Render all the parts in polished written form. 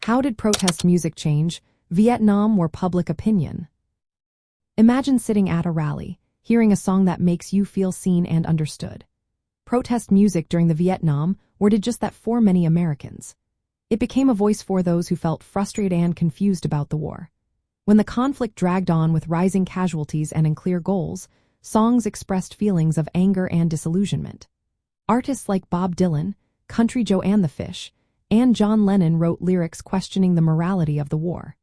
How did protest music change Vietnam or public opinion? Imagine sitting at a rally, hearing a song that makes you feel seen and understood. Protest music during the Vietnam War did just that for many Americans. It became a voice for those who felt frustrated and confused about the war. When the conflict dragged on with rising casualties and unclear goals, songs expressed feelings of anger and disillusionment. Artists like Bob Dylan, Country Joe and the Fish, and John Lennon wrote lyrics questioning the morality of the war.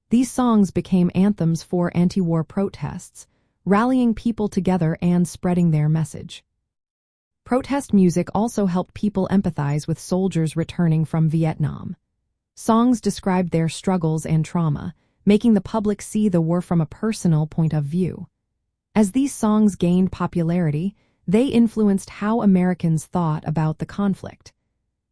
These songs became anthems for anti-war protests, rallying people together and spreading their message. Protest music also helped people empathize with soldiers returning from Vietnam. Songs described their struggles and trauma, making the public see the war from a personal point of view. As these songs gained popularity, they influenced how Americans thought about the conflict.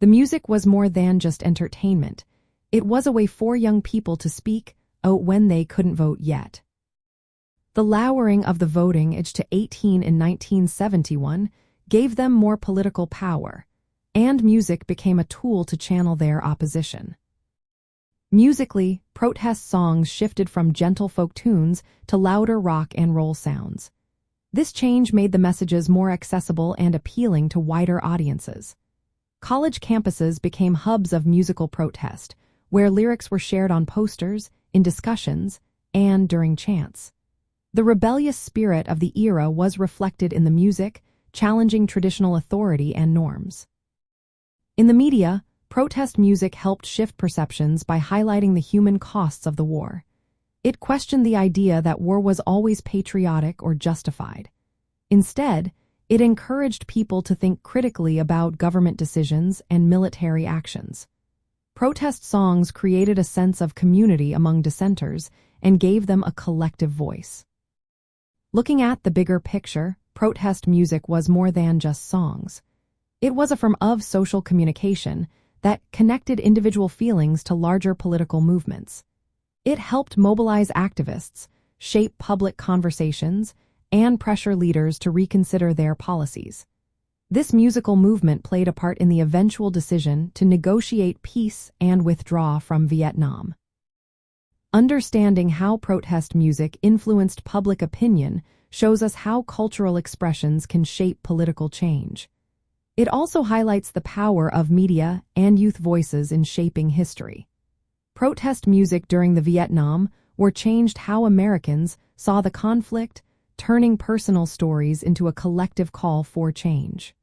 The music was more than just entertainment. It was a way for young people to speak out when they couldn't vote yet. The lowering of the voting age to 18 in 1971 gave them more political power, and music became a tool to channel their opposition. Musically, protest songs shifted from gentle folk tunes to louder rock and roll sounds. This change made the messages more accessible and appealing to wider audiences. College campuses became hubs of musical protest, where lyrics were shared on posters, in discussions, and during chants. The rebellious spirit of the era was reflected in the music, challenging traditional authority and norms. In the media, protest music helped shift perceptions by highlighting the human costs of the war. It questioned the idea that war was always patriotic or justified. Instead, it encouraged people to think critically about government decisions and military actions. Protest songs created a sense of community among dissenters and gave them a collective voice. Looking at the bigger picture, protest music was more than just songs. It was a form of social communication that connected individual feelings to larger political movements. It helped mobilize activists, shape public conversations, and pressure leaders to reconsider their policies. This musical movement played a part in the eventual decision to negotiate peace and withdraw from Vietnam. Understanding how protest music influenced public opinion shows us how cultural expressions can shape political change. It also highlights the power of media and youth voices in shaping history. Protest music during the Vietnam War changed how Americans saw the conflict, turning personal stories into a collective call for change.